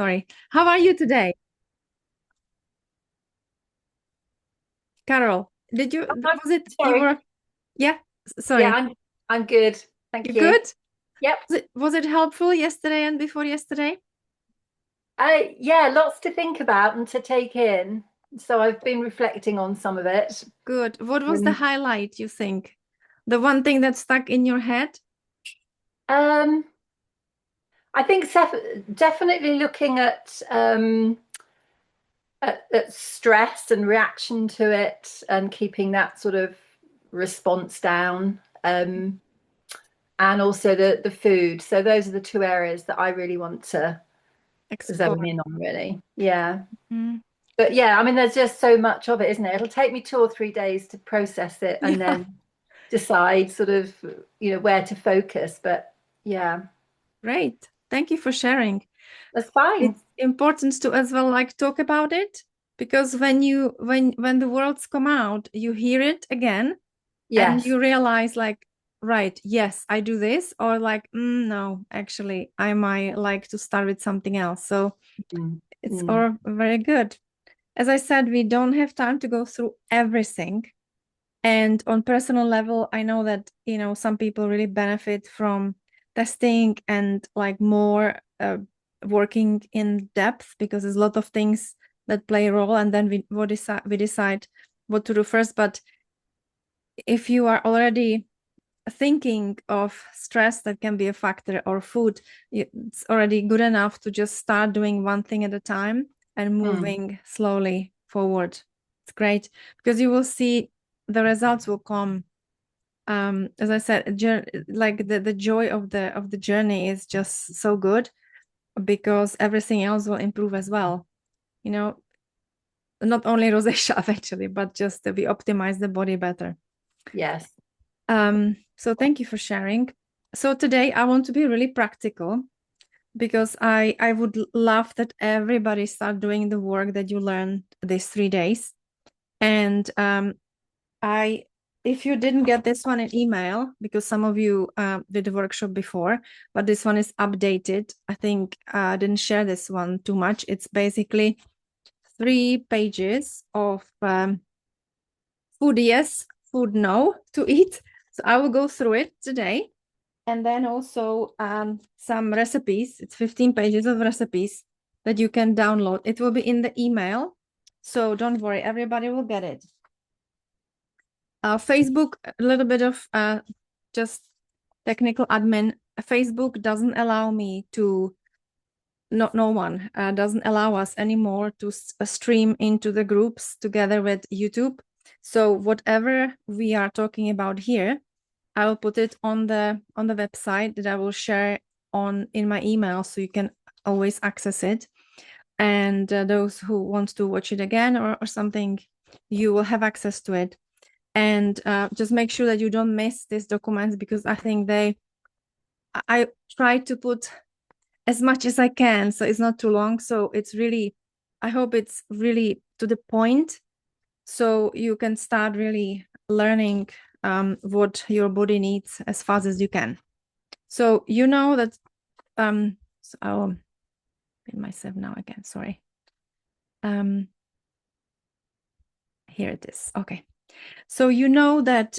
Sorry. How are you today? Carol, was it you Sorry. were, yeah, Yeah, sorry. I'm good. You Thank you. good? Yep. Was it helpful yesterday and before yesterday? Yeah, lots to think about and to take in. So I've been reflecting on some of it. Good. What was the Um, highlight, you think? The one thing that stuck in your head? um, I think definitely looking at stress and reaction to it and keeping that sort of response down. And also the food. So those are the two areas that I really want to zone Explore. in on, really. Yeah. Mm. But yeah, I mean, there's just so much of it, isn't it? It'll take me 2 or 3 days to process it and Yeah, then decide sort of, where to focus. But yeah, great. Thank you for sharing. that's fine. It's important to as well like talk about it because when the words come out, you hear it again and Yes. you realize like, right, yes, I do this, or like, no, actually, I might like to start with something else. So Mm, it's mm. all very good. As I said, we don't have time to go through everything. And on personal level, I know that, some people really benefit from testing and like more working in depth because there's a lot of things that play a role. And then we decide what to do first. But if you are already thinking of stress that can be a factor or food, it's already good enough to just start doing one thing at a time and Mm. moving slowly forward. It's great because you will see the results will come. As I said, like the joy of the journey is just so good because everything else will improve as well. You know, not only rosacea eventually, but just we optimize the body better. Yes. So thank you for sharing. So today I want to be really practical because I would love that everybody start doing the work that you learned these 3 days. And I if you didn't get this one in email, because some of you did the workshop before, but this one is updated. I think I didn't share this one too much. It's basically 3 pages of food yes, food no to eat. So I will go through it today. And then also some recipes. It's 15 pages of recipes that you can download. It will be in the email. So don't worry, everybody will get it. Facebook, a little bit of just technical admin. Facebook doesn't allow me to, no one doesn't allow us anymore to stream into the groups together with YouTube. So whatever we are talking about here, I will put it on the website that I will share on in my email, so you can always access it. And those who want to watch it again or something, you will have access to it. And just make sure that you don't miss these documents because I think I try to put as much as I can, so it's not too long. So it's really, I hope it's really to the point, so you can start really learning what your body needs as fast as you can. So you know that so I'll pin myself now again, sorry. Here it is. Okay. So you know that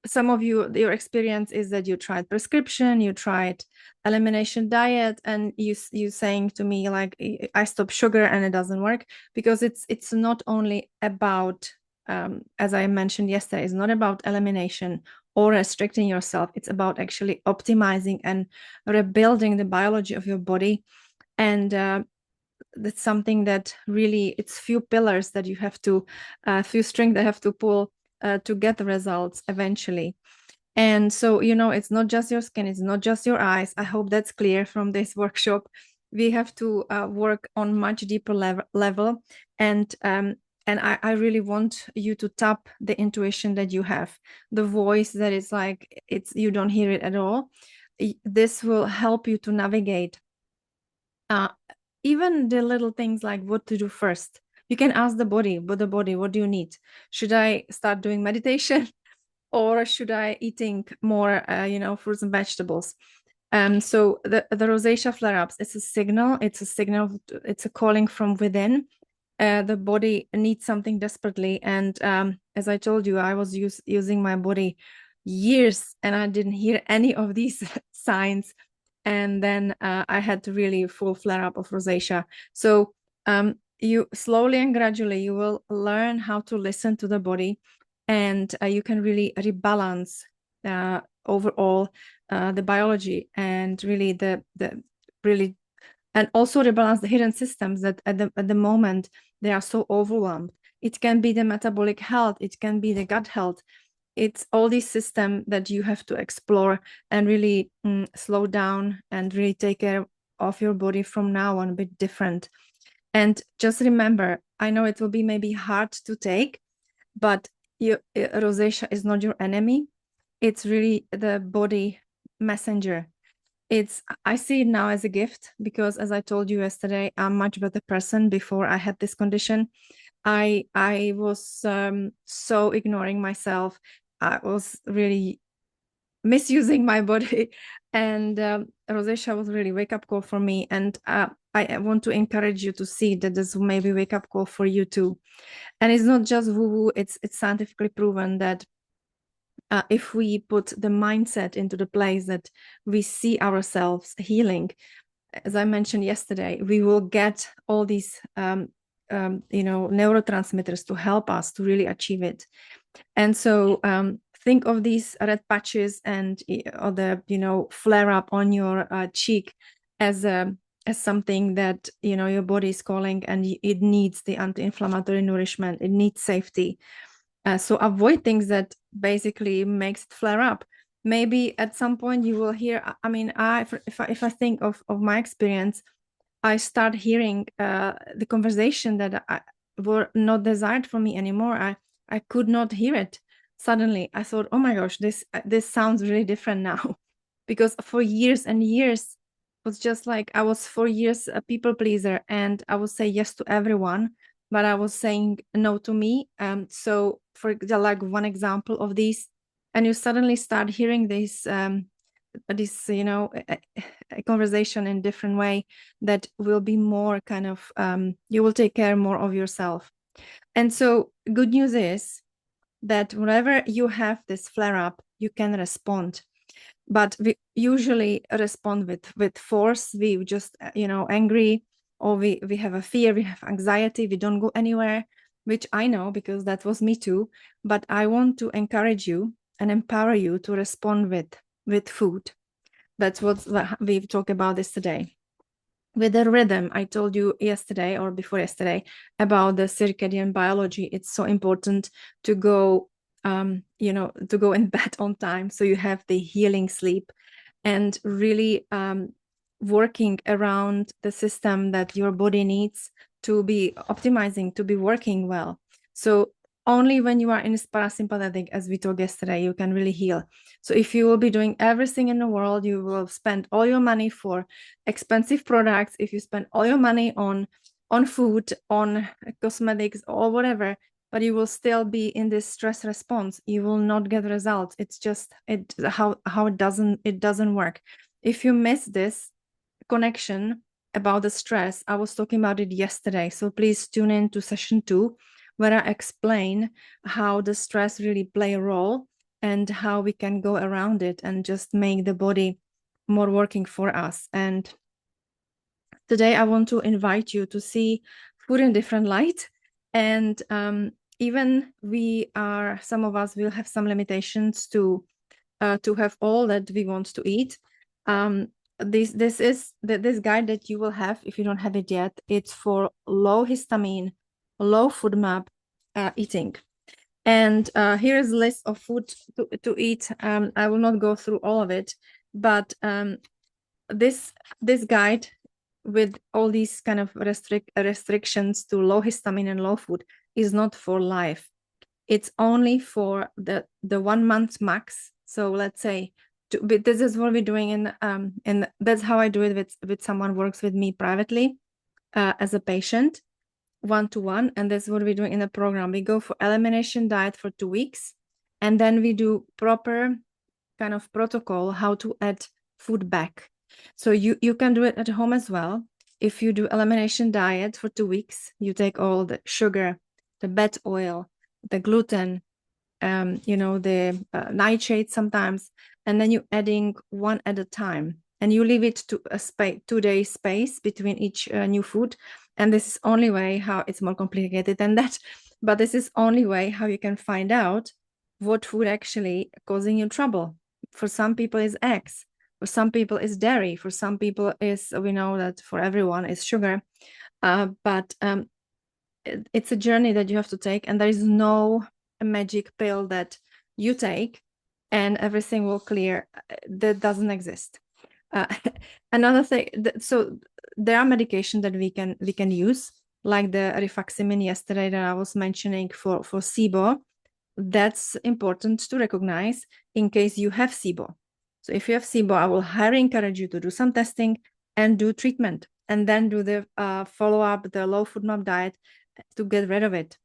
some of you, your experience is that you tried prescription, you tried elimination diet, and you saying to me like, I stop sugar and it doesn't work, because it's not only about as I mentioned yesterday, it's not about elimination or restricting yourself. It's about actually optimizing and rebuilding the biology of your body. And that's something that really, it's few pillars that you have to few strings that have to pull to get the results eventually. And so, it's not just your skin, it's not just your eyes. I hope that's clear from this workshop. We have to work on much deeper level. And I really want you to tap the intuition that you have, the voice that is like, you don't hear it at all. This will help you to navigate uh, even the little things like what to do first. You can ask the body, what do you need? Should I start doing meditation or should I eating more, fruits and vegetables? So the rosacea flare-ups, it's a signal. It's a calling from within. The body needs something desperately. And as I told you, I was using my body years and I didn't hear any of these signs. And then I had to really full flare-up of rosacea. So you slowly and gradually, you will learn how to listen to the body, and you can really rebalance overall the biology, and really the really, and also rebalance the hidden systems that at the moment they are so overwhelmed. It can be the metabolic health, it can be the gut health. It's all these systems that you have to explore and really slow down and really take care of your body from now on a bit different. And just remember, I know it will be maybe hard to take, but rosacea is not your enemy. It's really the body messenger. I see it now as a gift, because as I told you yesterday, I'm a much better person before I had this condition. I was so ignoring myself. I was really misusing my body, and rosacea was really wake-up call for me. And I want to encourage you to see that this may be wake-up call for you too. And it's not just woo-woo, it's scientifically proven that if we put the mindset into the place that we see ourselves healing, as I mentioned yesterday, we will get all these neurotransmitters to help us to really achieve it. And so think of these red patches and or the flare up on your cheek as something that your body is calling, and it needs the anti-inflammatory nourishment. It needs safety. So avoid things that basically makes it flare up. Maybe at some point you will hear, I mean, if I think of my experience, I start hearing the conversation that were not desired for me anymore. I could not hear it. Suddenly I thought, oh my gosh, this sounds really different now. Because for years and years it was just like I was for years a people pleaser, and I would say yes to everyone, but I was saying no to me. So for like one example of these, and you suddenly start hearing this a conversation in different way that will be more kind of you will take care more of yourself. And so good news is that whenever you have this flare up, you can respond, but we usually respond with force. We just angry, or we have a fear, we have anxiety, we don't go anywhere, which I know because that was me too. But I want to encourage you and empower you to respond with food. That's what we've talked about this today. With the rhythm, I told you yesterday or before yesterday about the circadian biology. It's so important to go to go in bed on time, so you have the healing sleep, and really working around the system that your body needs to be optimizing, to be working well. So only when you are in parasympathetic, as we talked yesterday, you can really heal. So if you will be doing everything in the world, you will spend all your money for expensive products. If you spend all your money on food, on cosmetics or whatever, but you will still be in this stress response, you will not get results. It's just how it doesn't work. If you miss this connection about the stress, I was talking about it yesterday, so please tune in to session 2, where I explain how the stress really play a role and how we can go around it and just make the body more working for us. And today I want to invite you to see food in different light. And even some of us will have some limitations to have all that we want to eat. This guide that you will have, if you don't have it yet, it's for low histamine, low FODMAP eating. And here is a list of food to eat. I will not go through all of it, but this guide with all these kind of restrictions to low histamine and low food is not for life. It's only for the 1 month max. So let's say this is what we're doing and that's how I do it with someone who works with me privately as a patient, 1-to-1. And that's what we're doing in the program. We go for elimination diet for 2 weeks, and then we do proper kind of protocol how to add food back. So you can do it at home as well. If you do elimination diet for 2 weeks, you take all the sugar, the bed oil, the gluten, the nitrates sometimes, and then you're adding one at a time, and you leave it to a 2 day space between each new food. And this is only way how it's more complicated than that, but this is only way how you can find out what food actually causing you trouble. For some people is eggs, for some people is dairy, for some people is, we know that for everyone is sugar, but it's a journey that you have to take, and there is no magic pill that you take and everything will clear. That doesn't exist. Another thing, so there are medications that we can use, like the rifaximin yesterday that I was mentioning for SIBO. That's important to recognize in case you have SIBO. So if you have SIBO, I will highly encourage you to do some testing and do treatment, and then do the follow-up, the low FODMAP diet, to get rid of it.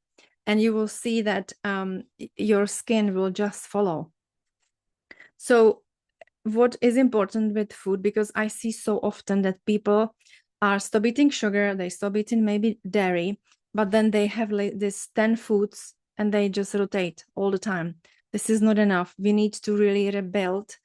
And you will see that your skin will just follow. So what is important with food, because I see so often that people are stop eating sugar, they stop eating maybe dairy, but then they have like this 10 foods and they just rotate all the time. This is not enough. We need to really rebuild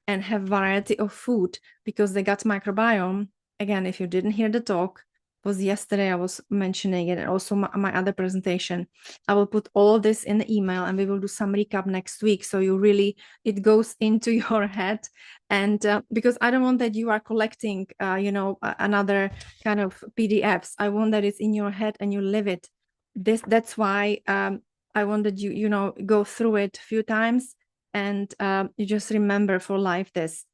and have variety of food, because the gut microbiome, again, if you didn't hear the talk, was yesterday, I was mentioning it, and also my other presentation. I will put all this in the email, and we will do some recap next week, so you really, it goes into your head. And because I don't want that you are collecting another kind of PDFs. I want that it's in your head and you live it. That's why I wanted you go through it a few times, and you just remember for life this.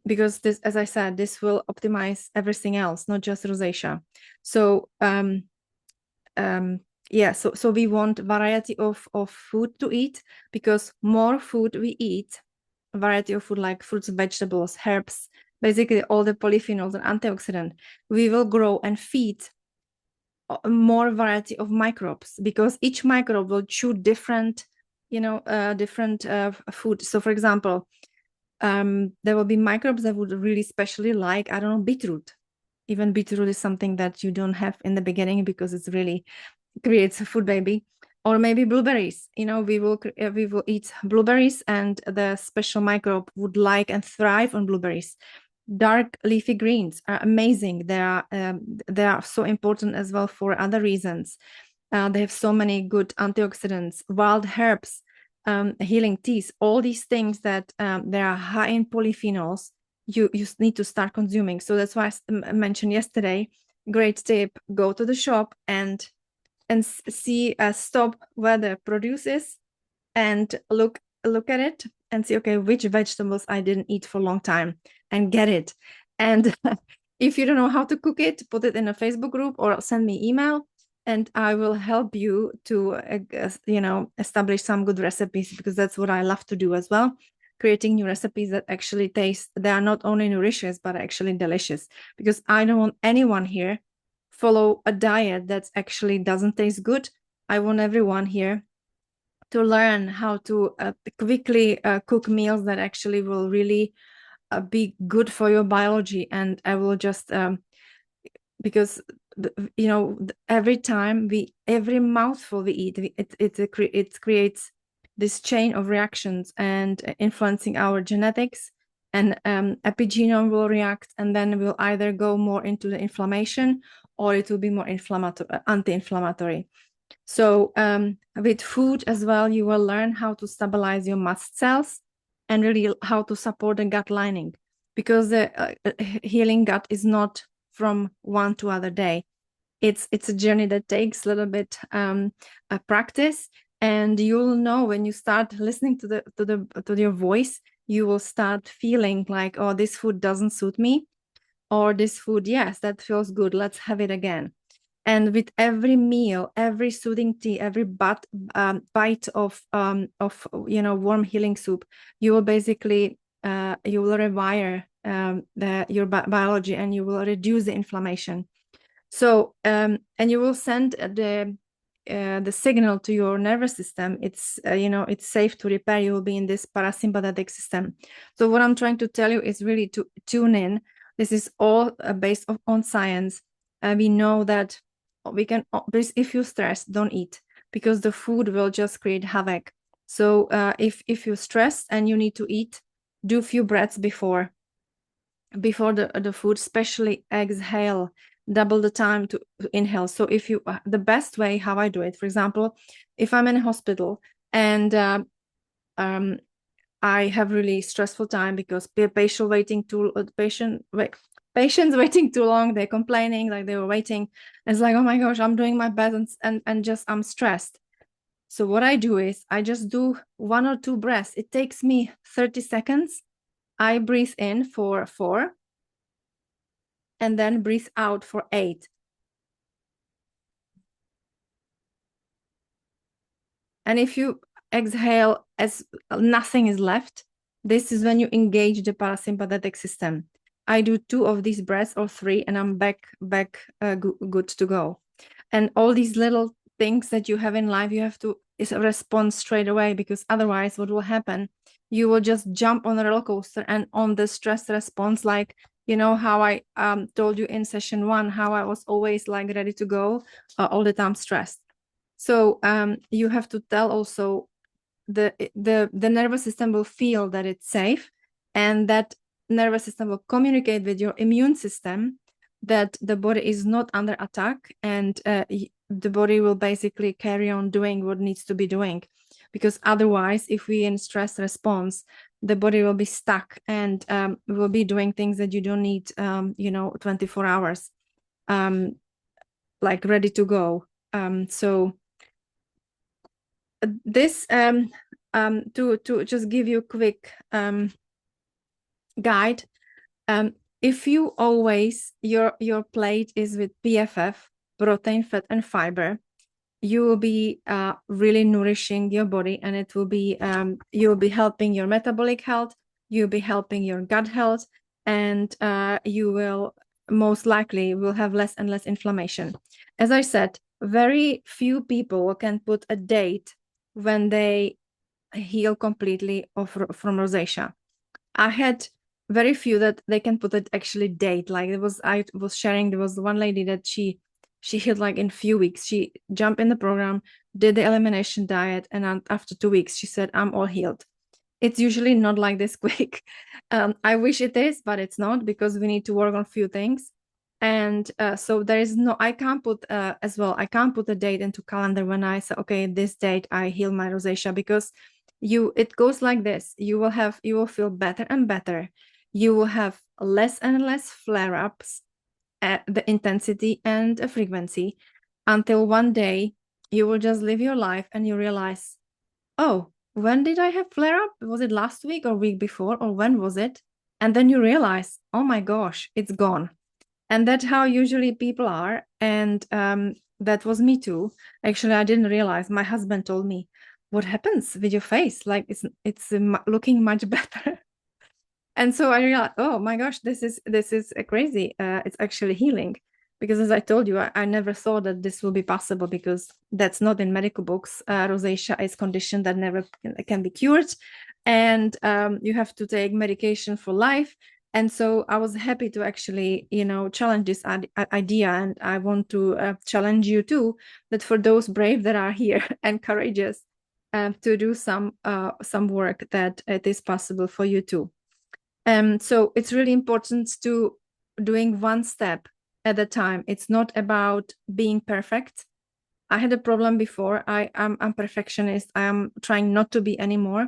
Because this, as I said, this will optimize everything else, not just rosacea. So so we want variety of food to eat, because more food we eat, variety of food like fruits, vegetables, herbs, basically all the polyphenols and antioxidant, we will grow and feed more variety of microbes, because each microbe will chew different food. So for example, there will be microbes that would really especially like, I don't know, beetroot. Even beetroot is something that you don't have in the beginning because it's really creates a food baby. Or maybe blueberries. We will eat blueberries, and the special microbe would like and thrive on blueberries. Dark leafy greens are amazing. They are so important as well for other reasons. They have so many good antioxidants. Wild herbs, healing teas, all these things that they are high in polyphenols, you need to start consuming. So that's why I mentioned yesterday, great tip, go to the shop and see stop where the produce is, and look at it and see, okay, which vegetables I didn't eat for a long time, and get it. And if you don't know how to cook it, put it in a Facebook group or send me email, and I will help you to establish some good recipes, because that's what I love to do as well, creating new recipes that actually taste, they are not only nutritious but actually delicious, because I don't want anyone here follow a diet that actually doesn't taste good. I want everyone here to learn how to quickly cook meals that actually will really be good for your biology. And I will just because every mouthful we eat, it creates this chain of reactions and influencing our genetics, and epigenome will react, and then we'll either go more into the inflammation, or it will be more anti-inflammatory. So with food as well, you will learn how to stabilize your mast cells, and really how to support the gut lining, because the healing gut is not from one to other day. It's a journey that takes a little bit a practice, and you'll know when you start listening to your voice, you will start feeling like, oh, this food doesn't suit me, or this food, yes, that feels good, let's have it again. And with every meal, every soothing tea, every bite of warm healing soup, you will basically you will rewire your biology, and you will reduce the inflammation. So and you will send the signal to your nervous system, it's it's safe to repair, you will be in this parasympathetic system. So what I'm trying to tell you is really to tune in. This is all based on science. We know that we can, if you're stressed, don't eat, because the food will just create havoc. So if you're stressed and you need to eat, do a few breaths before the food, especially exhale, double the time to inhale. So if you, the best way how I do it, for example, if I'm in a hospital and I have really stressful time because patients waiting too long, they're complaining, like they were waiting. It's like, oh my gosh, I'm doing my best and just I'm stressed. So what I do is I just do 1 or 2 breaths. It takes me 30 seconds. I breathe in for 4 and then breathe out for 8. And if you exhale as nothing is left, this is when you engage the parasympathetic system. I do 2 of these breaths or 3 and I'm back good to go. And all these little things that you have in life, you have to respond straight away, because otherwise what will happen, you will just jump on a roller coaster and on the stress response, like how I told you in session 1, how I was always like ready to go, all the time stressed. So you have to tell also the nervous system will feel that it's safe, and that nervous system will communicate with your immune system that the body is not under attack, and the body will basically carry on doing what needs to be doing. Because otherwise, if we in stress response, the body will be stuck and will be doing things that you don't need 24 hours like ready to go. So this to just give you a quick guide, if you always your plate is with PFF, protein, fat, and fiber, you will be really nourishing your body, and it will be you'll be helping your metabolic health, you'll be helping your gut health, and you will most likely will have less and less inflammation. As I said, very few people can put a date when they heal completely from rosacea. I had very few that they can put it actually date. Like I was sharing, there was one lady that she healed like in few weeks. She jumped in the program, did the elimination diet, and after 2 weeks, she said, I'm all healed. It's usually not like this quick. I wish it is, but it's not, because we need to work on a few things. And so there is no, I can't put as well, I can't put a date into calendar when I say, okay, this date I heal my rosacea, because it goes like this. You will feel better and better. You will have less and less flare-ups at the intensity and the frequency, until one day you will just live your life and you realize, oh, when did I have flare-up? Was it last week or week before, or when was it? And then you realize, oh my gosh, it's gone. And that's how usually people are. And that was me too. Actually, I didn't realize. My husband told me, what happens with your face? Like it's looking much better. And so I realized, oh my gosh, this is crazy. It's actually healing. Because as I told you, I never thought that this will be possible, because that's not in medical books. Rosacea is a condition that never can be cured. And you have to take medication for life. And so I was happy to actually, challenge this idea. And I want to challenge you too, that for those brave that are here and courageous, to do some work, that it is possible for you too. So it's really important to doing one step at a time. It's not about being perfect. I had a problem before. I'm perfectionist. I am trying not to be anymore.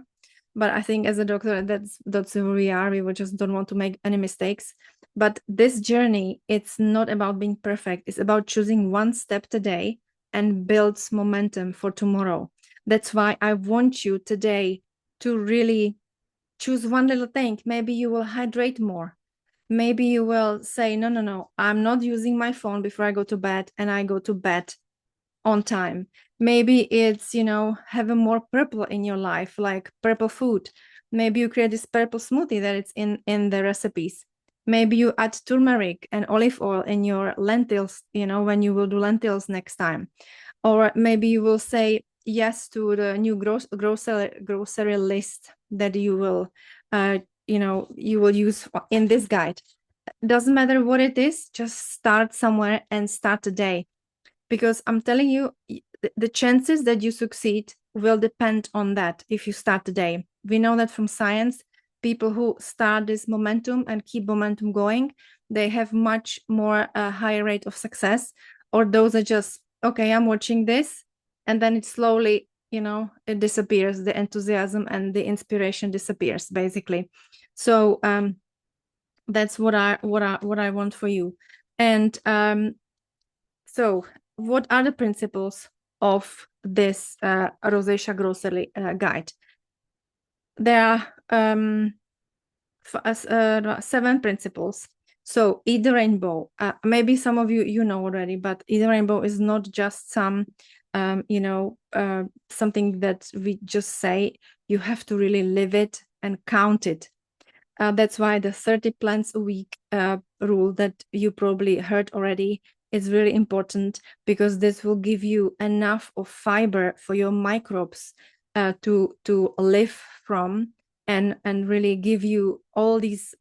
But I think as a doctor, that's who we are. We just don't want to make any mistakes. But this journey, it's not about being perfect. It's about choosing one step today and builds momentum for tomorrow. That's why I want you today to really choose one little thing. Maybe you will hydrate more. Maybe you will say, no, I'm not using my phone before I go to bed, and I go to bed on time. Maybe it's, have a more purple in your life, like purple food. Maybe you create this purple smoothie that it's in the recipes. Maybe you add turmeric and olive oil in your lentils, when you will do lentils next time. or maybe you will say yes to the new grocery list that you will you will use in this guide. Doesn't matter what it is, just start somewhere and start today, because I'm telling you, the chances that you succeed will depend on that. If you start today, we know that from science, people who start this momentum and keep momentum going, they have much more higher rate of success. Or those are just, okay, I'm watching this, and then it slowly, it disappears, the enthusiasm and the inspiration disappears, basically. So that's what I want for you. And so what are the principles of this Rosacea grocery guide? There are 7 principles. So eat the rainbow. Maybe some of you know already, but eat the rainbow is not just some something that we just say. You have to really live it and count it. That's why the 30 plants a week rule that you probably heard already is really important, because this will give you enough of fiber for your microbes to live from, and really give you all these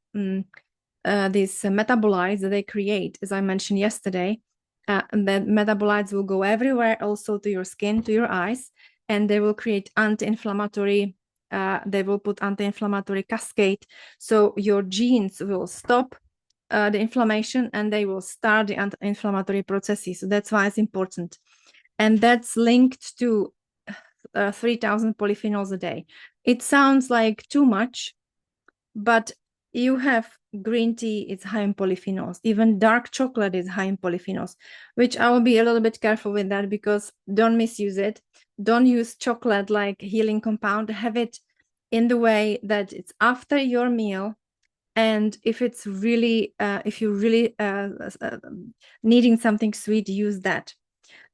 metabolites that they create, as I mentioned yesterday. And that metabolites will go everywhere, also to your skin, to your eyes, and they will create anti-inflammatory. They will put anti-inflammatory cascade, so your genes will stop the inflammation and they will start the anti-inflammatory processes. So that's why it's important, and that's linked to 3,000 polyphenols a day. It sounds like too much, but you have green tea, it's high in polyphenols. Even dark chocolate is high in polyphenols, which I will be a little bit careful with that, because don't misuse it. Don't use chocolate like healing compound. Have it in the way that it's after your meal. And if it's really, if you're really needing something sweet, use that.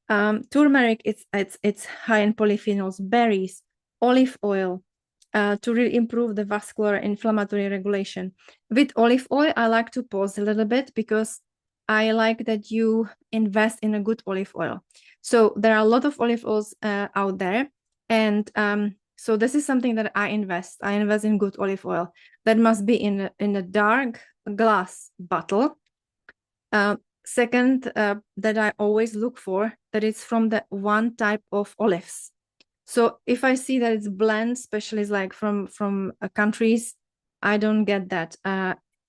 Turmeric, it's high in polyphenols. Berries, olive oil, to really improve the vascular inflammatory regulation. With olive oil, I like to pause a little bit, because I like that you invest in a good olive oil. So there are a lot of olive oils out there. And so this is something that I invest in good olive oil. That must be in a dark glass bottle. Second, that I always look for, that it's from the one type of olives. So if I see that it's blend, especially like from countries, I don't get that.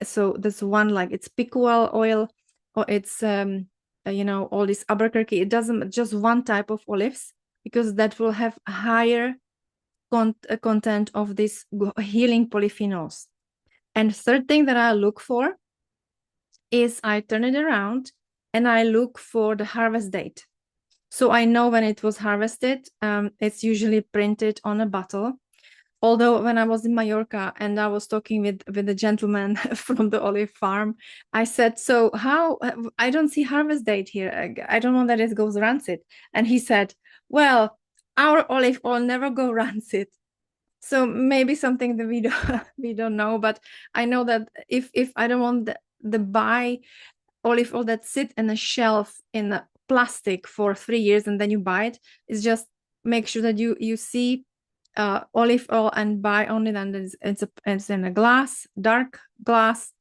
So there's one, like it's pickle oil, or it's all this Albuquerque. It doesn't, just one type of olives, because that will have higher content of these healing polyphenols. And third thing that I look for is I turn it around and I look for the harvest date. So I know when it was harvested. It's usually printed on a bottle. Although when I was in Mallorca and I was talking with the gentleman from the olive farm, I said, so how, I don't see harvest date here. I don't know that it goes rancid. And he said, well, our olive oil never go rancid. So maybe something that we don't know, but I know that if I don't want the buy olive oil that sit in a shelf in a plastic for 3 years and then you buy it, is just make sure that you see olive oil and buy only then it's in a glass, dark glass.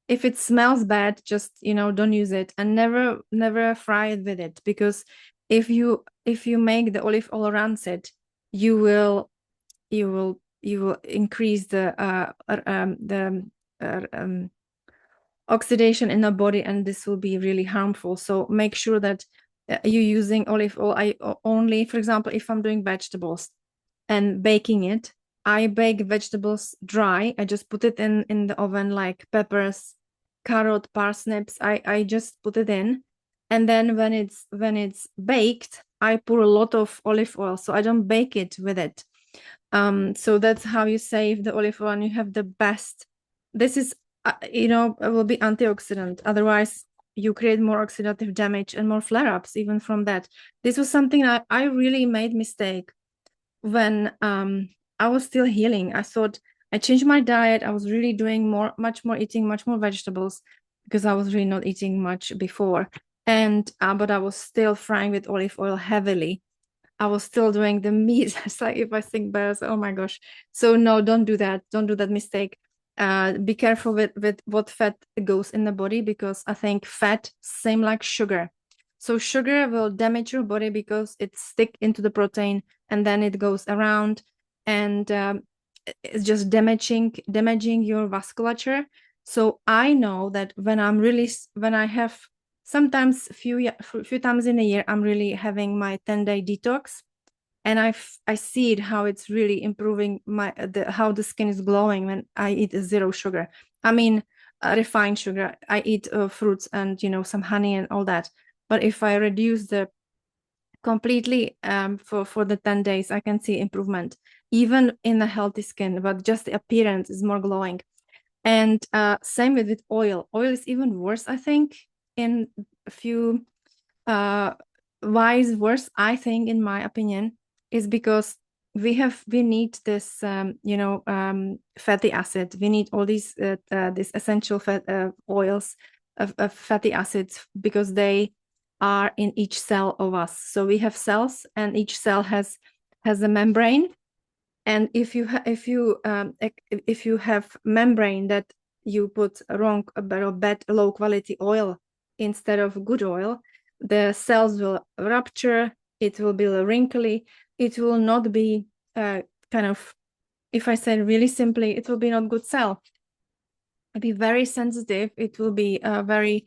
If it smells bad, just don't use it, and never fry it with it, because if you make the olive oil rancid, you will increase the oxidation in the body, and this will be really harmful. So make sure that you're using olive oil. I only, for example, if I'm doing vegetables and baking it, I bake vegetables dry. I just put it in the oven, like peppers, carrot, parsnips. I just put it in, and then when it's baked, I pour a lot of olive oil, so I don't bake it with it. So that's how you save the olive oil, and you have the best. This is it will be antioxidant. Otherwise, you create more oxidative damage and more flare-ups even from that. This was something I really made mistake when I was still healing. I thought I changed my diet. I was really doing eating much more vegetables, because I was really not eating much before. And but I was still frying with olive oil heavily. I was still doing the meat. It's like, if I think back, oh my gosh. So no, don't do that. Don't do that mistake. Be careful with what fat goes in the body, because I think fat, same like sugar. So sugar will damage your body because it stick into the protein and then it goes around, and it's just damaging your vasculature. So I know that when I have sometimes few times in a year, I'm really having my 10-day detox, and I see it, how it's really improving how the skin is glowing when I eat zero sugar. I mean, refined sugar. I eat fruits and some honey and all that. But if I reduce the completely for the 10 days, I can see improvement, even in a healthy skin, but just the appearance is more glowing. And same with oil. Oil is even worse, I think, in a few wise worse, I think, in my opinion, is because we need this fatty acid. We need all these these essential fat oils of fatty acids, because they are in each cell of us. So we have cells, and each cell has a membrane. And if you have membrane that you put wrong, bad low quality oil instead of good oil, the cells will rupture. It will be wrinkly. It will not be kind of, if I say really simply, it will be not good cell. It'll be very sensitive. It will be very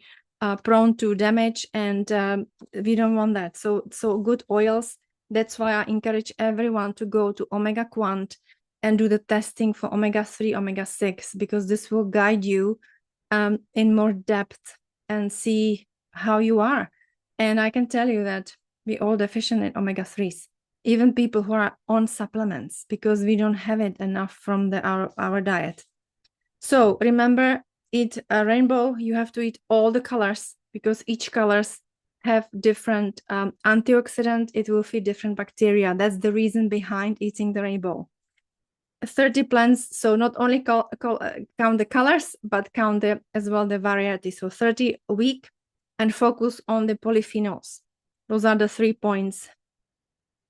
prone to damage, and we don't want that. So good oils. That's why I encourage everyone to go to Omega Quant and do the testing for omega-3, omega-6, because this will guide you in more depth and see how you are. And I can tell you that we're all deficient in omega-3s, even people who are on supplements, because we don't have it enough from our diet. So remember, eat a rainbow. You have to eat all the colors, because each colors have different antioxidant. It will feed different bacteria. That's the reason behind eating the rainbow. 30 plants. So not only count the colors, but count as well the variety. So 30 a week, and focus on the polyphenols. Those are the 3 points.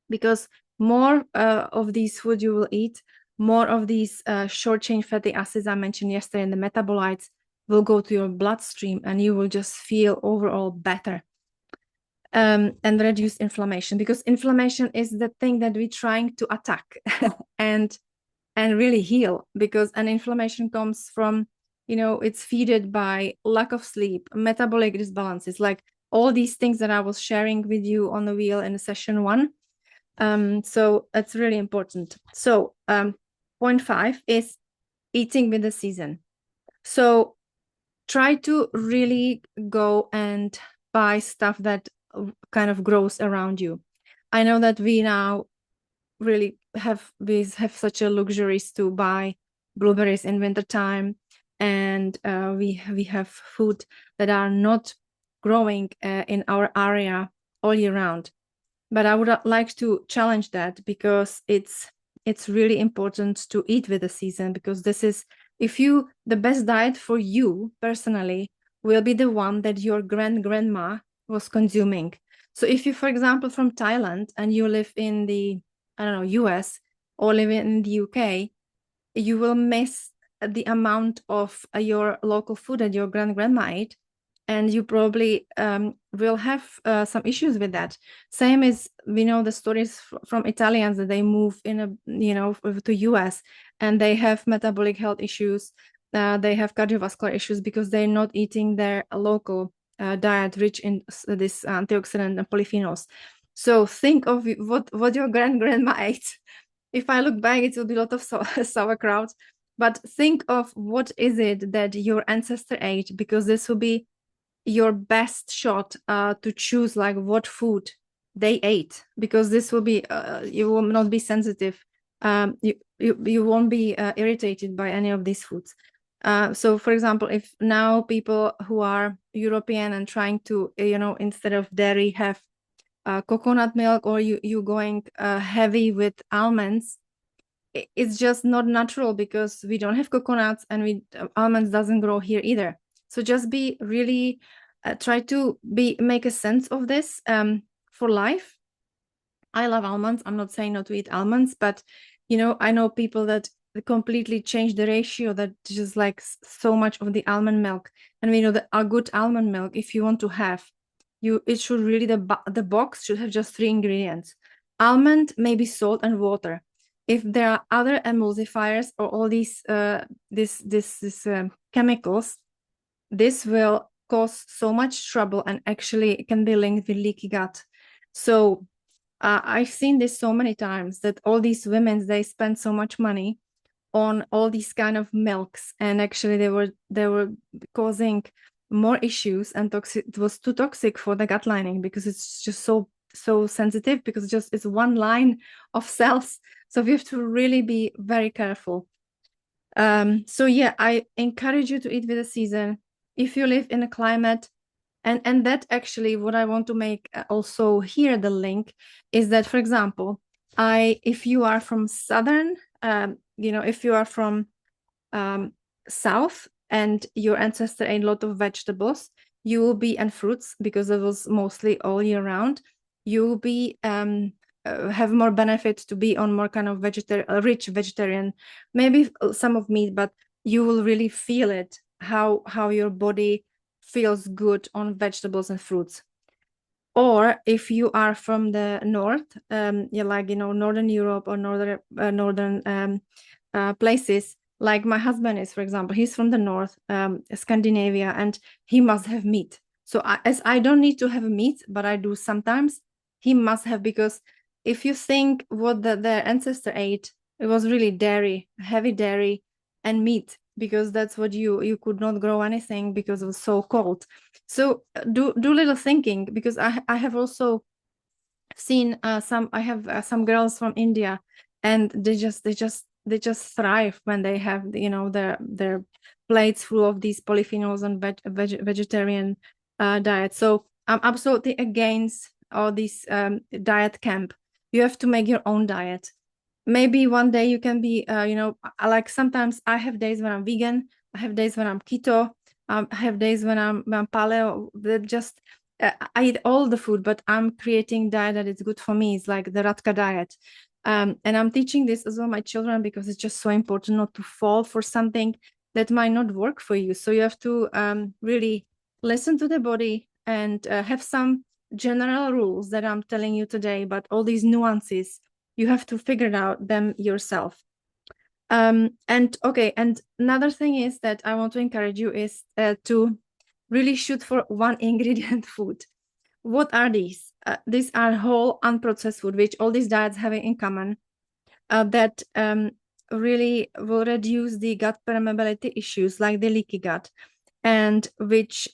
Because more of these food you will eat, more of these short chain fatty acids I mentioned yesterday, and the metabolites will go to your bloodstream, and you will just feel overall better. And reduce inflammation, because inflammation is the thing that we're trying to attack and really heal, because an inflammation comes from, it's fed by lack of sleep, metabolic disbalances, like all these things that I was sharing with you on the wheel in session 1. So it's really important. So point 5 is eating with the season. So try to really go and buy stuff that kind of grows around you. I know that we now really have such a luxuries to buy blueberries in wintertime, and we have food that are not growing in our area all year round. But I would like to challenge that, because it's really important to eat with the season, because this is, the best diet for you personally will be the one that your grandma was consuming. So if you, for example, from Thailand, and you live in the, I don't know, US, or live in the UK, you will miss the amount of your local food that your grandma ate, and you probably will have some issues with that. Same as we know the stories from Italians that they move to US, and they have metabolic health issues. They have cardiovascular issues, because they're not eating their local diet rich in this antioxidant and polyphenols. So think of what your grandma ate. If I look back, it will be a lot of sauerkraut. But think of what is it that your ancestor ate, because this will be your best shot to choose like what food they ate, because this will be you will not be sensitive. You won't be irritated by any of these foods. So for example, if now people who are European and trying to instead of dairy have coconut milk, or you going heavy with almonds, it's just not natural, because we don't have coconuts, and almonds doesn't grow here either. So just be really try to make a sense of this for life. I love almonds. I'm not saying not to eat almonds, but I know people that completely change the ratio, that just like so much of the almond milk. And we know that a good almond milk, if you want to have, it should really, the box should have just 3 ingredients: almond, maybe salt and water. If there are other emulsifiers or all these chemicals, this will cause so much trouble, and actually it can be linked with leaky gut. So I've seen this so many times, that all these women, they spend so much money on all these kind of milks, and actually they were causing more issues, and it was too toxic for the gut lining, because it's just so sensitive, because it's one line of cells. So we have to really be very careful. So yeah, I encourage you to eat with the season if you live in a climate. And that actually, what I want to make also here the link is that, for example, if you are from southern, if you are from south and your ancestor ate a lot of vegetables, you will be, and fruits, because it was mostly all year round, you will be have more benefit to be on more kind of rich vegetarian, maybe some of meat, but you will really feel it, how your body feels good on vegetables and fruits. Or if you are from the north, Northern Europe or northern places, like my husband is, for example, he's from the north, Scandinavia, and he must have meat. So as I don't need to have meat, but I do sometimes, he must have, because if you think what their ancestor ate, it was really dairy, heavy dairy and meat, because that's what you could not grow anything because it was so cold. So do little thinking, because I have also seen some girls from India, and they just thrive when they have their plates full of these polyphenols and vegetarian diet. So I'm absolutely against all these diet camp. You have to make your own diet. Maybe one day you can be like sometimes I have days when I'm vegan, I have days when I'm keto, I have days when I'm paleo. Just I eat all the food, but I'm creating diet that is good for me. It's like the Radka diet. And I'm teaching this as well my children, because it's just so important not to fall for something that might not work for you. So you have to really listen to the body and have some general rules that I'm telling you today, but all these nuances, you have to figure out them yourself. And another thing is that I want to encourage you is to really shoot for one ingredient food. What are these? These are whole unprocessed food, which all these diets have in common, that really will reduce the gut permeability issues like the leaky gut, and which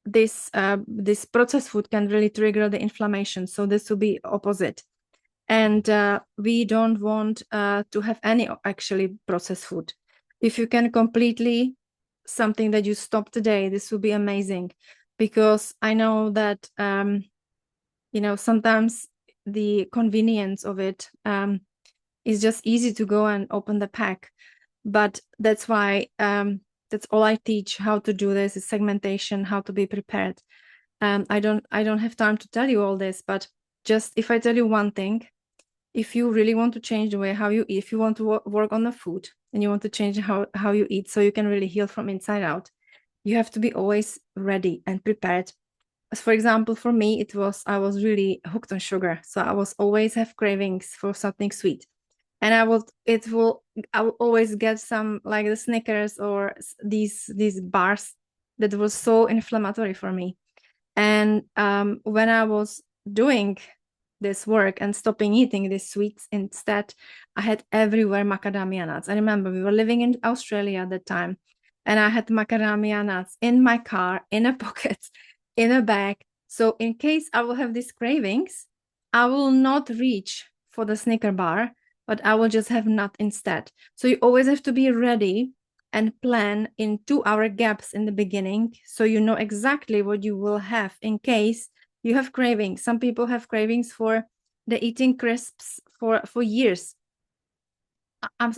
this processed food can really trigger the inflammation. So this will be opposite. And we don't want to have any actually processed food. If you can completely something that you stop today, this will be amazing, because I know that sometimes the convenience of it is just easy to go and open the pack. But that's why that's all I teach, how to do this, is segmentation, how to be prepared. I don't have time to tell you all this, but just if I tell you one thing, if you really want to change the way how you eat, if you want to work on the food and you want to change how you eat so you can really heal from inside out, you have to be always ready and prepared. As for example, for me, I was really hooked on sugar. So I was always have cravings for something sweet. And I will always get some like the Snickers or these bars that was so inflammatory for me. And when I was doing this work and stopping eating these sweets, instead I had everywhere macadamia nuts. I remember we were living in Australia at that time, and I had macadamia nuts in my car, in a pocket, in a bag. So in case I will have these cravings, I will not reach for the Snicker bar, but I will just have nut instead. So you always have to be ready and plan in 2-hour gaps in the beginning, so you know exactly what you will have in case you have cravings. Some people have cravings for the eating crisps for years.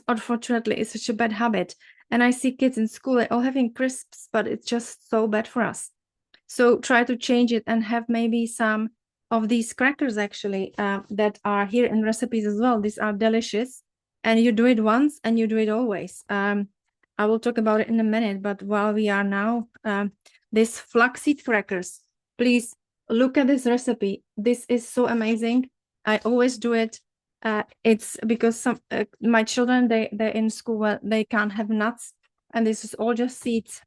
Unfortunately, it's such a bad habit. And I see kids in school, they're all having crisps, but it's just so bad for us. So try to change it and have maybe some of these crackers actually that are here in recipes as well. These are delicious, and you do it once and you do it always. I will talk about it in a minute, but while we are now, these flaxseed crackers, please look at this recipe. This is so amazing. I always do it. It's because some my children, they're in school, they can't have nuts, and this is all just seeds.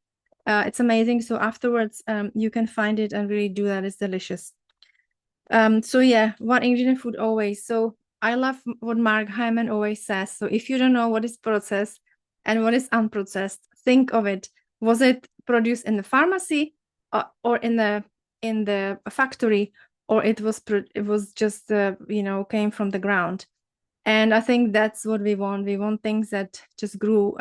It's amazing. So afterwards, you can find it and really do that. It's delicious. So yeah, one ingredient food always. So I love what Mark Hyman always says. So if you don't know what is processed and what is unprocessed, think of it. Was it produced in the pharmacy or in the factory, or it was just came from the ground? And I think that's what we want. We want things that just grew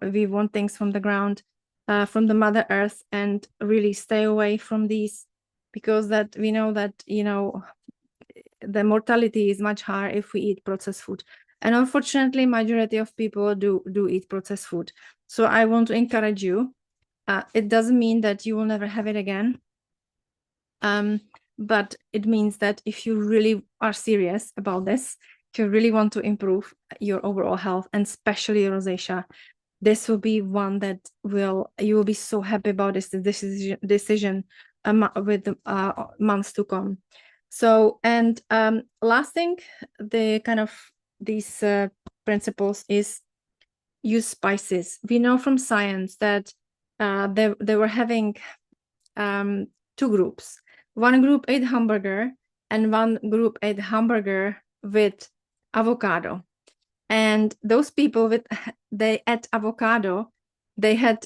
we want things from the ground, from the Mother Earth, and really stay away from these, because that we know that the mortality is much higher if we eat processed food. And unfortunately, majority of people do eat processed food. So I want to encourage you. It doesn't mean that you will never have it again. But it means that if you really are serious about this, if you really want to improve your overall health, and especially rosacea, this will be one that you will be so happy about this decision with the months to come. So, and last thing, the kind of these principles is use spices. We know from science that they were having two groups. One group ate hamburger and one group ate hamburger with avocado. And those people they ate avocado, they had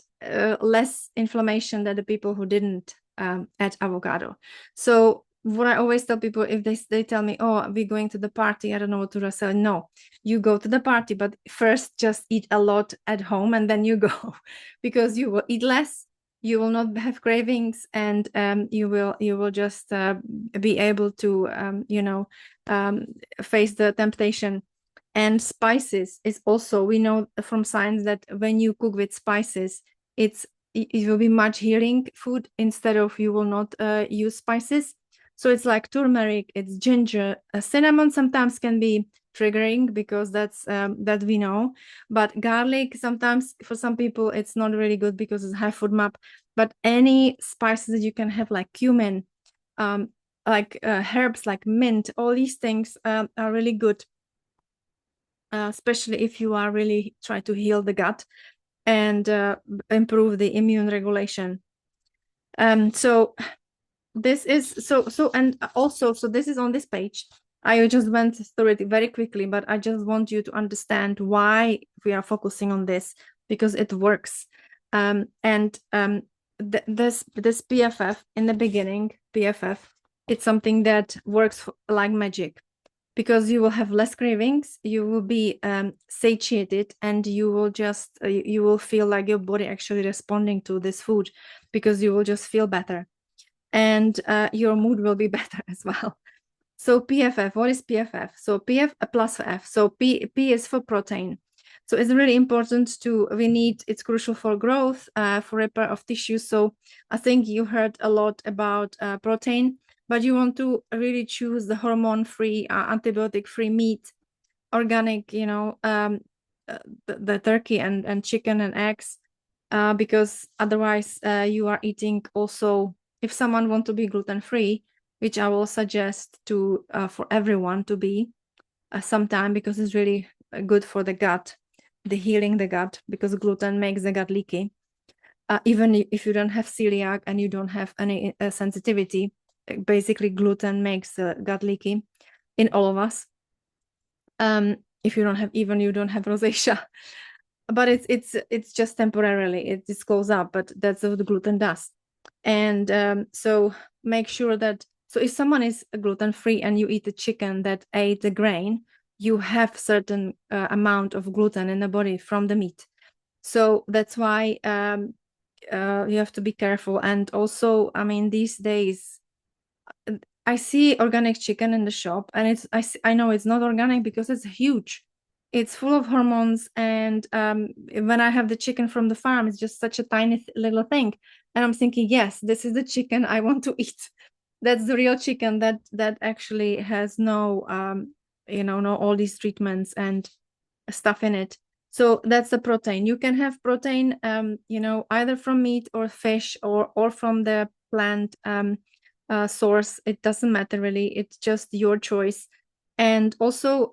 less inflammation than the people who didn't eat avocado. So what I always tell people, if they tell me, oh, we're going to the party, I don't know what to say. No, you go to the party, but first just eat a lot at home and then you go, because you will eat less, you will not have cravings, and you will just be able to face the temptation. And spices is also, we know from science that when you cook with spices, it will be much healing food, instead of you will not use spices. So it's like turmeric, it's ginger, cinnamon sometimes can be triggering, because that's that we know. But garlic sometimes for some people it's not really good because it's high FODMAP. But any spices that you can have, like cumin, like herbs like mint, all these things are really good, especially if you are really trying to heal the gut and improve the immune regulation. So this is and also, so this is on this page. I just went through it very quickly, but I just want you to understand why we are focusing on this, because it works. This PFF in the beginning, PFF, it's something that works like magic, because you will have less cravings, you will be satiated, and you will just you will feel like your body actually responding to this food, because you will just feel better, and your mood will be better as well. So PFF, what is PFF? So PF plus F. So P is for protein. So it's really important it's crucial for growth, for repair of tissue. So I think you heard a lot about protein, but you want to really choose the hormone-free, antibiotic-free meat, organic, the turkey and chicken and eggs, because otherwise you are eating also, if someone wants to be gluten-free, which I will suggest to for everyone to be sometime, because it's really good for the gut, healing the gut, because gluten makes the gut leaky. Even if you don't have celiac and you don't have any sensitivity, basically gluten makes the gut leaky in all of us. If you don't have rosacea, but it's just temporarily, it just goes up, but that's what the gluten does. And so make sure that, so if someone is gluten-free and you eat the chicken that ate the grain, you have certain amount of gluten in the body from the meat. So that's why you have to be careful. And also, I mean, these days I see organic chicken in the shop, and I know it's not organic because it's huge. It's full of hormones, and when I have the chicken from the farm, it's just such a tiny little thing, and I'm thinking, yes, this is the chicken I want to eat. That's the real chicken that actually has no no all these treatments and stuff in it. So that's the protein. You can have protein either from meat or fish or from the plant source. It doesn't matter really, it's just your choice. And also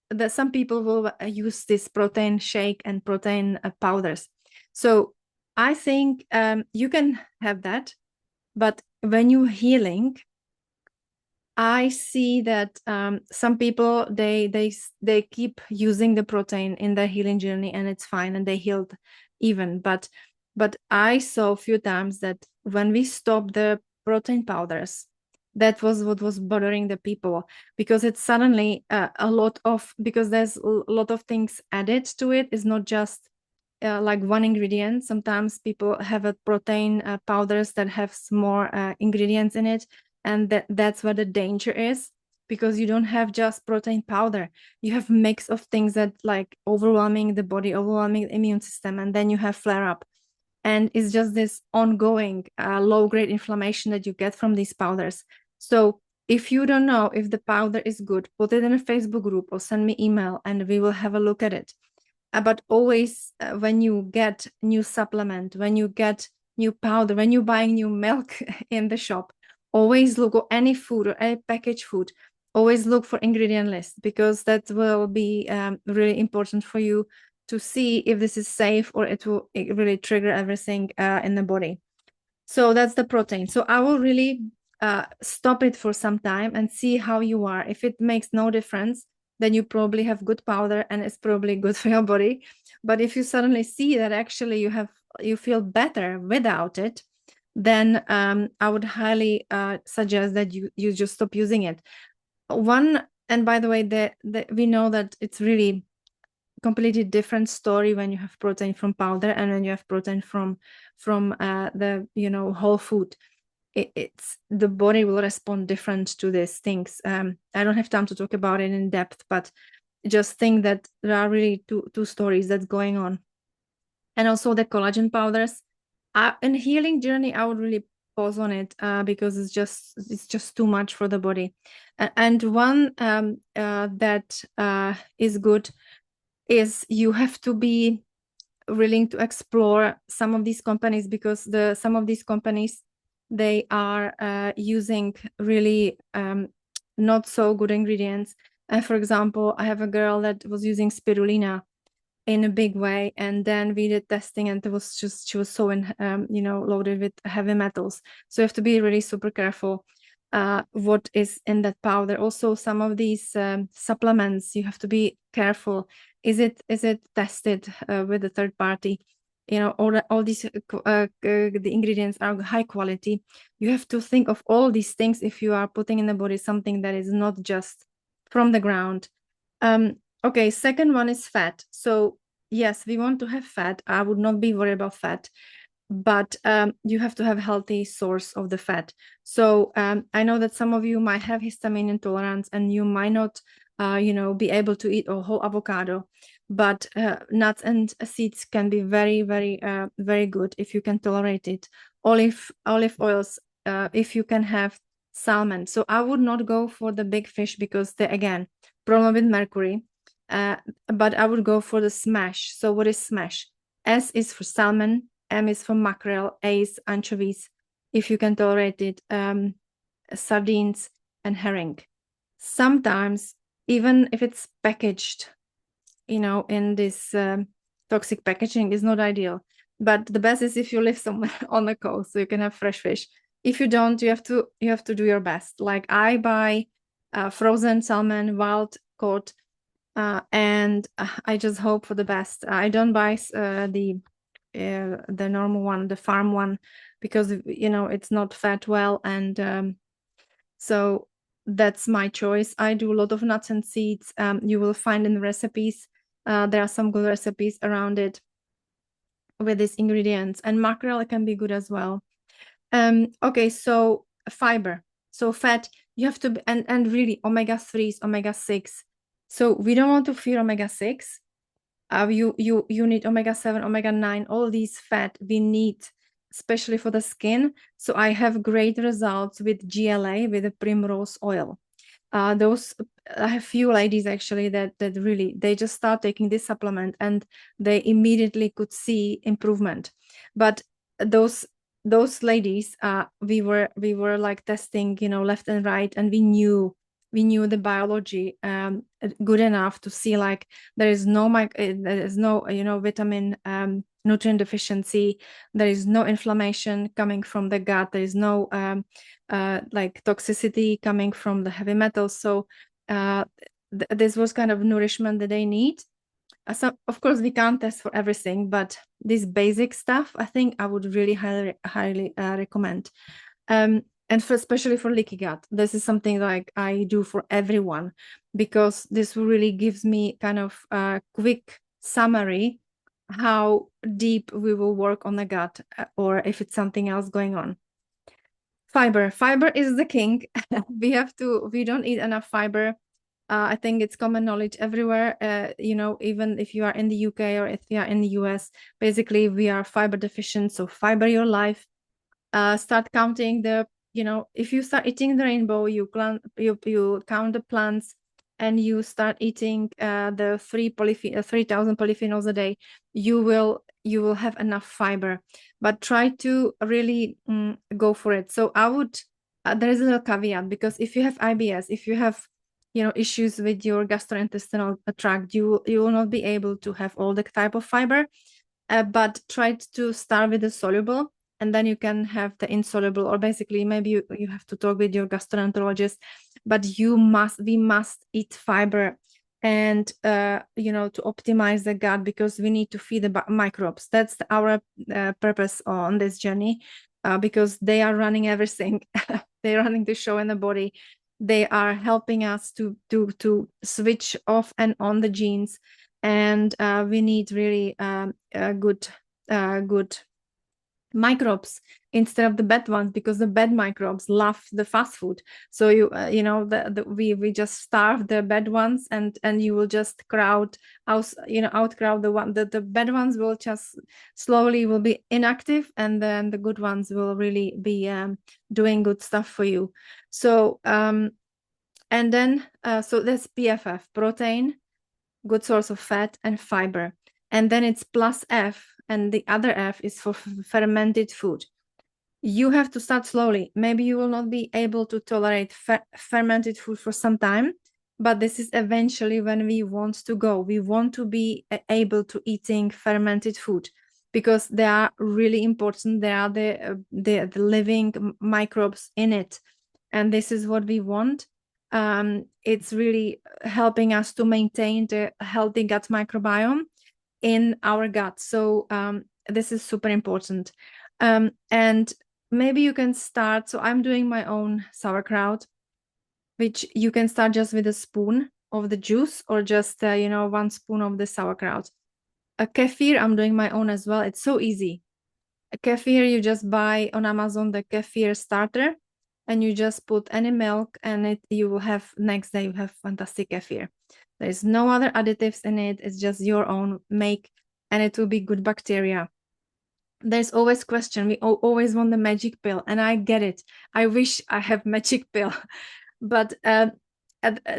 that some people will use this protein shake and protein powders. So I think you can have that, but when you're healing, I see that some people they keep using the protein in their healing journey, and it's fine, and they healed even. But I saw a few times that when we stopped the protein powders, that was what was bothering the people, because it's suddenly a lot of, because there's a lot of things added to it. It's not just like one ingredient. Sometimes people have a protein powders that have more ingredients in it, and that's where the danger is, because you don't have just protein powder. You have mix of things that like overwhelming the body, overwhelming the immune system, and then you have flare up, and it's just this ongoing low grade inflammation that you get from these powders. So if you don't know if the powder is good, put it in a Facebook group or send me email and we will have a look at it. But always when you get new supplement, when you get new powder, when you're buying new milk in the shop, always look, or any food or any packaged food, always look for ingredient list, because that will be really important for you to see if this is safe, or it will really trigger everything in the body. So that's the protein. So I will really stop it for some time and see how you are. If it makes no difference, then you probably have good powder and it's probably good for your body. But if you suddenly see that actually you feel better without it, then I would highly suggest that you just stop using it. And by the way, we know that it's really completely different story when you have protein from powder and when you have protein from the whole food. It's the body will respond different to these things. I don't have time to talk about it in depth, but just think that there are really two stories that's going on. And also the collagen powders. In healing journey, I would really pause on it because it's just too much for the body. And one that is good is you have to be willing to explore some of these companies, because some of these companies, they are using really not so good ingredients. And for example, I have a girl that was using spirulina in a big way, and then we did testing, and it was just, she was so loaded with heavy metals. So you have to be really super careful what is in that powder. Also, some of these supplements, you have to be careful. Is it tested with a third party? All these the ingredients are high quality. You have to think of all these things if you are putting in the body something that is not just from the ground. Okay, second one is fat. So yes, we want to have fat. I would not be worried about fat, but you have to have a healthy source of the fat. So I know that some of you might have histamine intolerance, and you might not be able to eat a whole avocado, but nuts and seeds can be very, very, very good if you can tolerate it. Olive oils, if you can have salmon. So I would not go for the big fish, because they, again, problem with mercury. But I would go for the smash. So what is smash? S is for salmon, M is for mackerel, A is anchovies, if you can tolerate it, sardines and herring. Sometimes, even if it's packaged, in this toxic packaging, is not ideal. But the best is if you live somewhere on the coast, so you can have fresh fish. If you don't, you have to do your best. Like I buy frozen salmon, wild caught, and I just hope for the best. I don't buy the normal one, the farm one, because it's not fed well, and so that's my choice. I do a lot of nuts and seeds. You will find in the recipes. There are some good recipes around it with these ingredients, and mackerel can be good as well. Okay, so fiber. So fat, you have to, and really omega 3s, omega 6. So we don't want to fear omega-6. You need omega-7, omega-9, all these fat we need, especially for the skin. So I have great results with GLA, with the primrose oil. Those I have few ladies actually that really they just start taking this supplement and they immediately could see improvement. But those ladies, we were like testing, left and right, and we knew the biology good enough to see like there is no vitamin nutrient deficiency, there is no inflammation coming from the gut, there is no like toxicity coming from the heavy metals. So this was kind of nourishment that they need. So of course we can't test for everything, but this basic stuff I think I would really highly recommend. And especially for leaky gut, this is something like I do for everyone, because this really gives me kind of a quick summary how deep we will work on the gut, or if it's something else going on. Fiber is the king. We don't eat enough fiber. I think it's common knowledge everywhere. Even if you are in the UK or if you are in the US, basically we are fiber deficient. So fiber your life. Start counting if you start eating the rainbow, you count the plants, and you start eating the 3,000 polyphenols a day, you will have enough fiber. But try to really go for it. So I would there is a little caveat, because if you have IBS, if you have issues with your gastrointestinal tract, you will not be able to have all the type of fiber. But try to start with the soluble, and then you can have the insoluble, or basically maybe you have to talk with your gastroenterologist. But we must eat fiber, and to optimize the gut, because we need to feed the microbes. That's our purpose on this journey, because they are running everything. They're running the show in the body. They are helping us to switch off and on the genes, and we need really good microbes instead of the bad ones, because the bad microbes love the fast food. So we just starve the bad ones, and you will just outcrowd the bad ones will just slowly will be inactive, and then the good ones will really be doing good stuff for you. So and then so that's PFF, protein, good source of fat, and fiber. And then it's plus F, and the other F is for fermented food. You have to start slowly. Maybe you will not be able to tolerate fermented food for some time, but this is eventually when we want to go. We want to be able to eating fermented food, because they are really important. They are the living microbes in it, and this is what we want. It's really helping us to maintain the healthy gut microbiome in our gut. So this is super important. And maybe you can start. So I'm doing my own sauerkraut, which you can start just with a spoon of the juice, or just 1 spoon of the sauerkraut. A kefir, I'm doing my own as well. It's so easy. A kefir, you just buy on Amazon the kefir starter, and you just put any milk, and you will have next day you have fantastic kefir. There's no other additives in it. It's just your own make, and it will be good bacteria. There's always question. We always want the magic pill, and I get it. I wish I have magic pill, but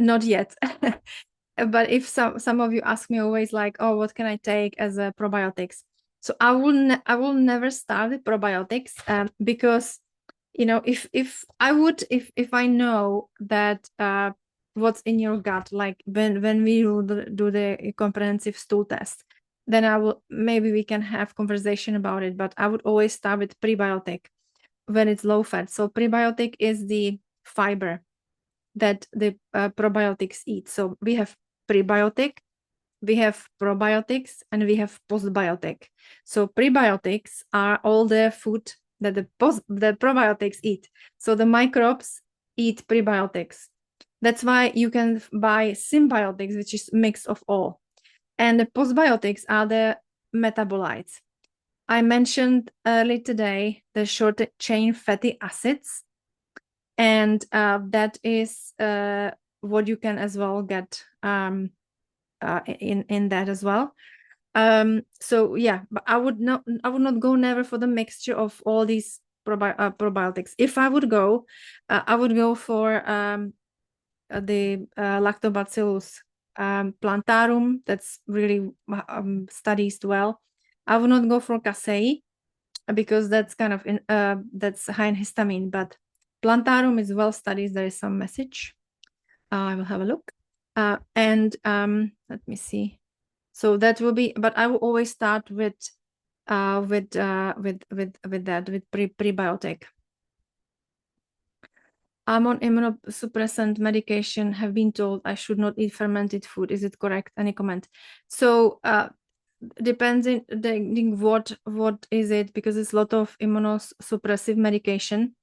not yet. But if some of you ask me always like, oh, what can I take as a probiotics? So I will never start with probiotics, because if I know that what's in your gut, like when we do the comprehensive stool test, then maybe we can have conversation about it. But I would always start with prebiotic when it's low fat. So prebiotic is the fiber that the probiotics eat. So we have prebiotic, we have probiotics, and we have postbiotic. So prebiotics are all the food that the probiotics eat. So the microbes eat prebiotics. That's why you can buy symbiotics, which is mix of all. And the postbiotics are the metabolites. I mentioned earlier today the short chain fatty acids, and that is what you can as well get in that as well. So yeah, but I would not go never for the mixture of all these probiotics. If I would go, I would go for the lactobacillus plantarum. That's really studied well. I would not go for casei because that's kind of that's high in histamine, but plantarum is well studied. There is some message. I will have a look. And let me see. So that will be, but I will always start with prebiotic. I'm on immunosuppressant medication, have been told I should not eat fermented food. Is it correct? Any comment? So depending what is it, because it's a lot of immunosuppressive medication.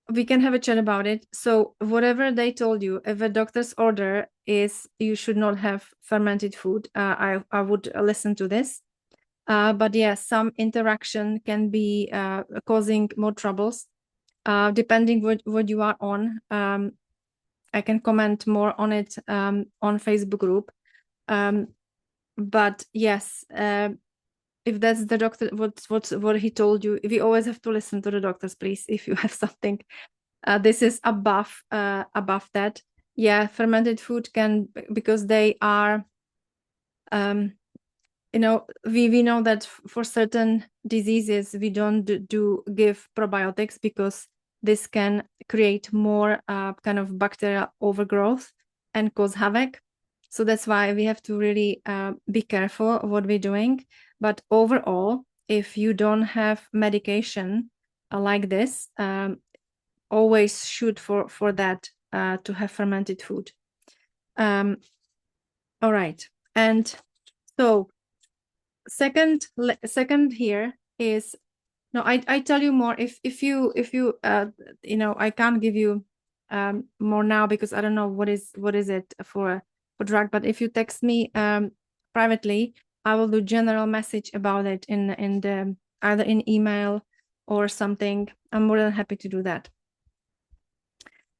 We can have a chat about it. So whatever they told you, if a doctor's order is you should not have fermented food, I would listen to this. But yes, some interaction can be causing more troubles. Depending what you are on. I can comment more on it on Facebook group. But yes, if that's the doctor, what he told you, we always have to listen to the doctors, please, if you have something. This is above that. Yeah, fermented food can, because they are, you know, we know that for certain diseases, we don't give probiotics because this can create more kind of bacterial overgrowth and cause havoc. So that's why we have to really be careful of what we're doing. But overall, if you don't have medication like this, always shoot for that to have fermented food. All right, and so second here is, no, I tell you more if you you know, I can't give you more now because I don't know what is it for drug, but if you text me privately, I will do general message about it in the either in email or something. I'm more than happy to do that.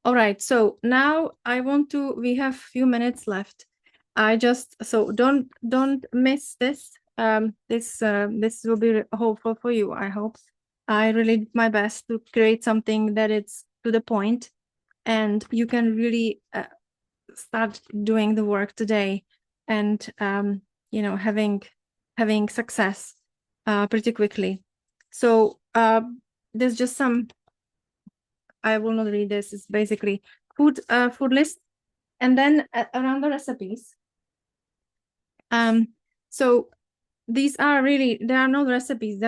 All right, so now we have a few minutes left. So don't miss this. This will be hopeful for you, I hope. I really did my best to create something that it's to the point, and you can really start doing the work today, and you know, having success pretty quickly. So there's just some. I will not read this. It's basically food list, and then around the recipes. So these are really, they are not recipes.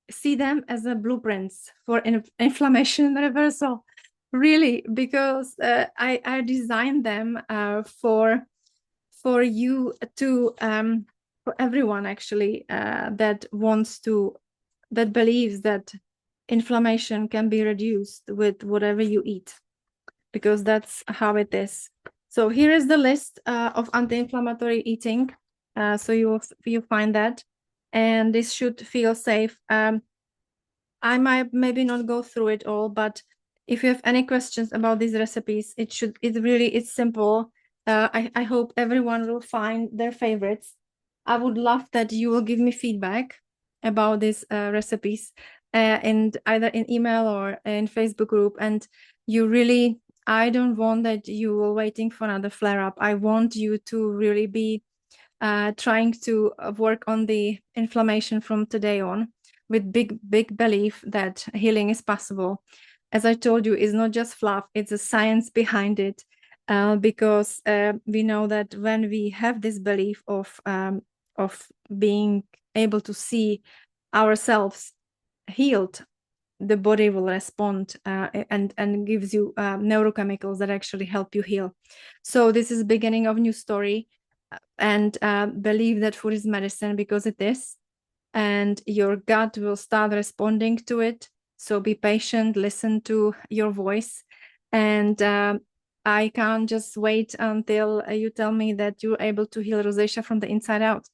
See them as a blueprints for inflammation reversal, really, because I designed them for you to for everyone actually that believes that inflammation can be reduced with whatever you eat, because that's how it is. So here is the list of anti-inflammatory eating. So you find that, and this should feel safe. I might maybe not go through it all, but if you have any questions about these recipes, it's simple. I hope everyone will find their favorites. I would love that you will give me feedback about these recipes and either in email or in Facebook group. And I don't want that you were waiting for another flare up. I want you to really be trying to work on the inflammation from today on with big belief that healing is possible. As I told you, it's not just fluff, it's a science behind it. Because we know that when we have this belief of being able to see ourselves healed, the body will respond and gives you neurochemicals that actually help you heal. So this is the beginning of a new story, and believe that food is medicine, because it is, and your gut will start responding to it. So be patient, listen to your voice, and I can't just wait until you tell me that you're able to heal rosacea from the inside out.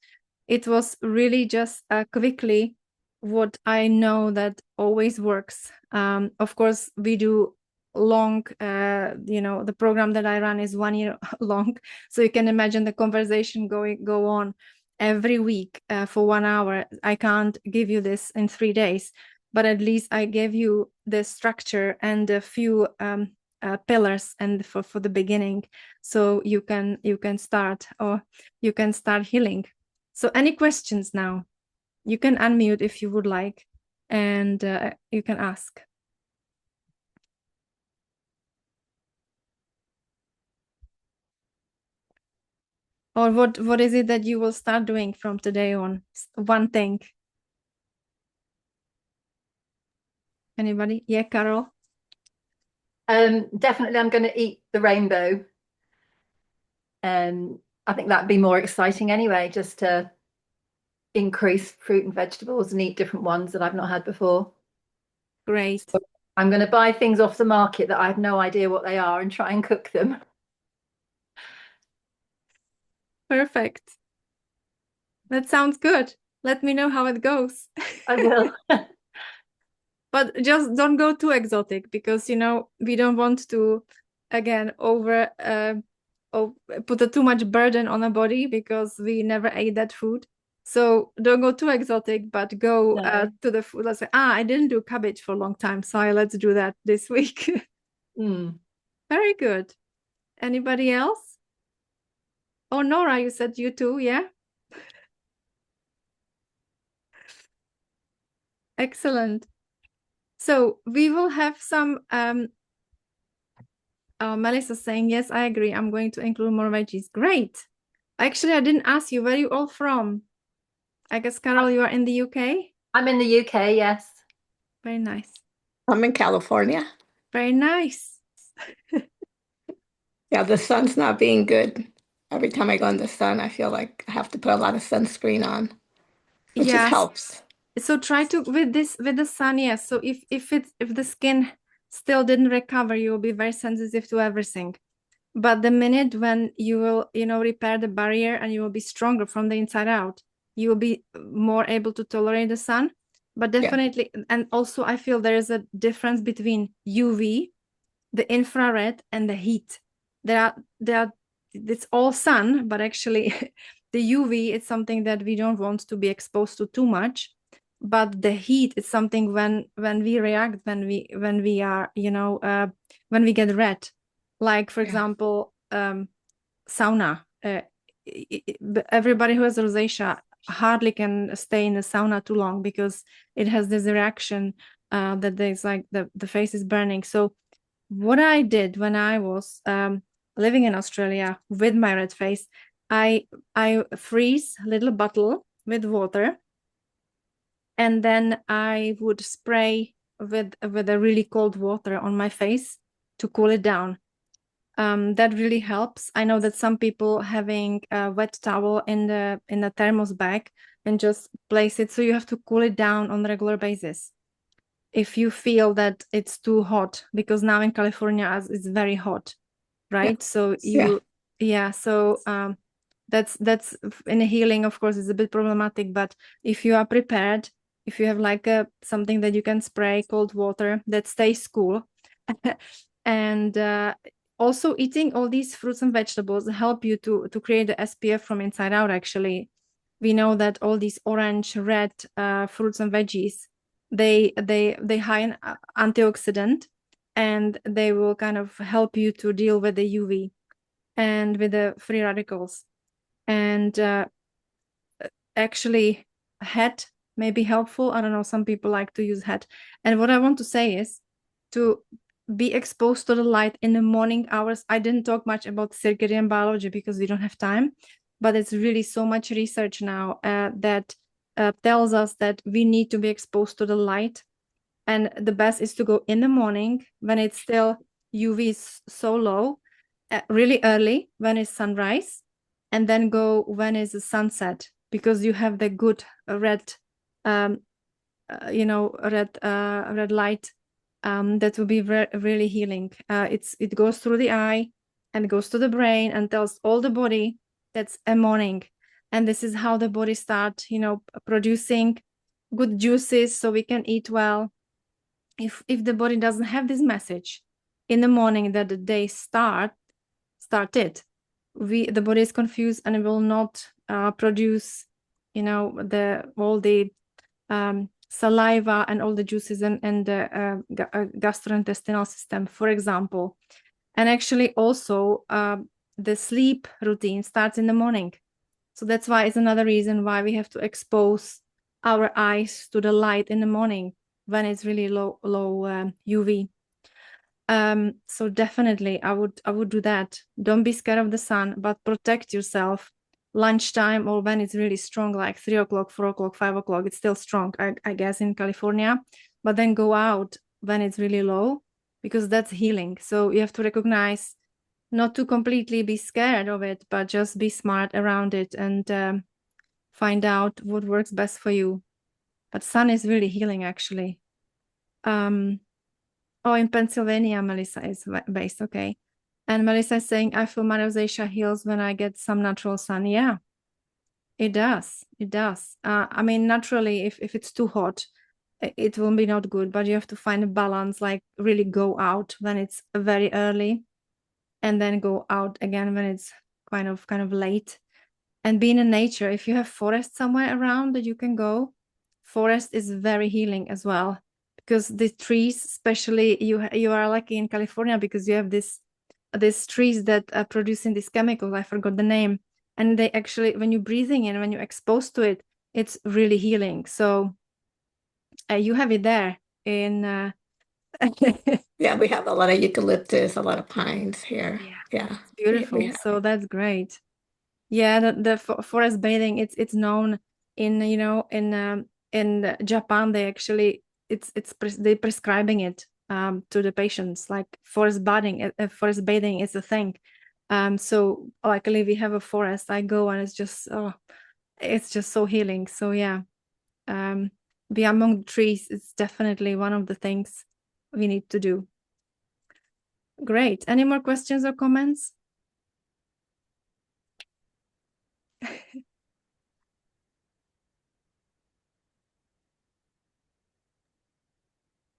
It was really just quickly what I know that always works. Of course, we do long, the program that I run is 1 year long. So you can imagine the conversation go on every week for 1 hour. I can't give you this in 3 days, but at least I gave you the structure and a few pillars and for the beginning, so you can start healing. So any questions now? You can unmute if you would like, and you can ask. Or what is it that you will start doing from today on? One thing. Anybody? Yeah, Carol? Definitely I'm going to eat the rainbow. I think that'd be more exciting anyway, just to increase fruit and vegetables and eat different ones that I've not had before. Great. So I'm going to buy things off the market that I have no idea what they are and try and cook them. Perfect. That sounds good. Let me know how it goes. I will. But just don't go too exotic, because we don't want to again put too much burden on a body, because we never ate that food. So don't go too exotic, but go to the food. Let's say, I didn't do cabbage for a long time, so let's do that this week. Very good. Anybody else? Oh, Nora, you said you too, yeah? Excellent. So we will have some Melissa saying, yes, I agree. I'm going to include more veggies. Great. Actually, I didn't ask you, where are you all from? I guess, Carol, you are in the UK? I'm in the UK, yes. Very nice. I'm in California. Very nice. Yeah, the sun's not being good. Every time I go in the sun, I feel like I have to put a lot of sunscreen on, which just helps. So try to with the sun, yes. So if the skin still didn't recover, you will be very sensitive to everything. But the minute when you will, repair the barrier and you will be stronger from the inside out, you will be more able to tolerate the sun. But definitely, and also I feel there is a difference between UV, the infrared, and the heat. It's all sun, but actually the UV is something that we don't want to be exposed to too much. But the heat is something when we react, when we are, when we get red. Like, for example, sauna. Everybody who has rosacea hardly can stay in the sauna too long, because it has this reaction that there's like the face is burning. So what I did when I was living in Australia with my red face, I freeze a little bottle with water, and then I would spray with a really cold water on my face to cool it down. That really helps. I know that some people having a wet towel in the thermos bag and just place it, so you have to cool it down on a regular basis if you feel that it's too hot, because now in California it's very hot, right? So that's in healing, of course, it's a bit problematic, but if you are prepared, if you have like something that you can spray, cold water that stays cool, and also eating all these fruits and vegetables help you to create the SPF from inside out. Actually, we know that all these orange, red fruits and veggies, they high in antioxidant, and they will kind of help you to deal with the UV and with the free radicals. And actually, hat may be helpful. I don't know, some people like to use hat. And what I want to say is to be exposed to the light in the morning hours. I didn't talk much about circadian biology because we don't have time, but it's really so much research now that tells us that we need to be exposed to the light. And the best is to go in the morning when it's still UV is so low, really early when it's sunrise, and then go when it's the sunset, because you have the good red, red light. That will be really healing. It goes through the eye and goes to the brain and tells all the body that's a morning. And this is how the body starts, producing good juices so we can eat well. If the body doesn't have this message, in the morning that the day started, the body is confused and it will not produce, all the saliva and all the juices and the gastrointestinal system, for example. And actually also the sleep routine starts in the morning. So that's why it's another reason why we have to expose our eyes to the light in the morning when it's really low UV. So definitely I would do that. Don't be scared of the sun, but protect yourself. Lunchtime or when it's really strong, like 3 o'clock, 4 o'clock, 5 o'clock, it's still strong, I guess, in California. But then go out when it's really low, because that's healing. So you have to recognize, not to completely be scared of it, but just be smart around it and find out what works best for you. But sun is really healing, actually. Oh, in Pennsylvania, Melissa is based. Okay. And Melissa is saying, I feel my rosacea heals when I get some natural sun. Yeah, it does. It does. I mean, naturally, if it's too hot, it will be not good, but you have to find a balance, like really go out when it's very early and then go out again when it's kind of late, and being in nature. If you have forest somewhere around that you can go, forest is very healing as well, because the trees, especially you are lucky in California because you have these trees that are producing these chemicals. I forgot the name, and they actually, when you're breathing in, when you're exposed to it, it's really healing. So you have it there in Yeah, we have a lot of eucalyptus, a lot of pines here. Yeah, it's beautiful. So that's great. Yeah, the forest bathing, it's known in in Japan. They actually they prescribing it to the patients, like forest bathing is a thing. So luckily we have a forest. I go and it's just so healing. So yeah, be among the trees is definitely one of the things we need to do. Great. Any more questions or comments?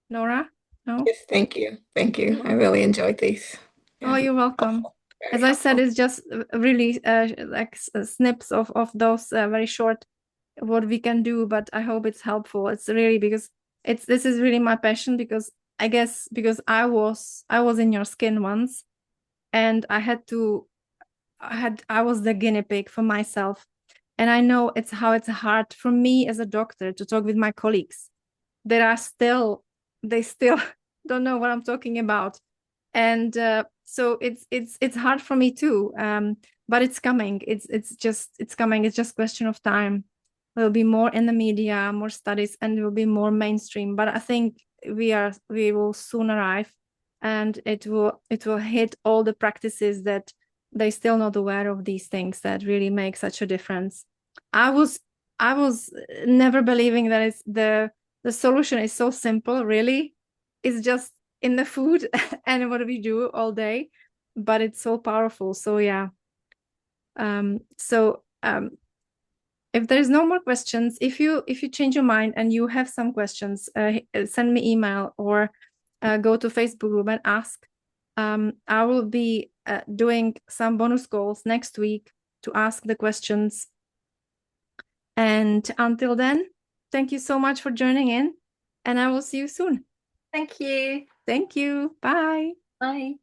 Nora? No? Yes, thank you. Thank you. I really enjoyed these. Oh, Yeah. you're welcome. Very As I said, helpful. it's just really like snips of those very short what we can do, but I hope it's helpful. It's really because this is really my passion, because I guess because I was in your skin once, and I was the guinea pig for myself, and I know it's hard for me as a doctor to talk with my colleagues that are they still don't know what I'm talking about, and so it's hard for me too, but it's coming. It's coming. It's just question of time. There'll be more in the media, more studies, and it will be more mainstream. But I think we will soon arrive, and it will hit all the practices that they're still not aware of, these things that really make such a difference. I was never believing that the solution is so simple. Really, it's just in the food and what we do all day, but it's so powerful. So yeah. If there's no more questions, if you change your mind and you have some questions, send me email or go to Facebook group and ask. I will be doing some bonus calls next week to ask the questions. And until then, thank you so much for joining in, and I will see you soon. Thank you. Thank you. Bye. Bye.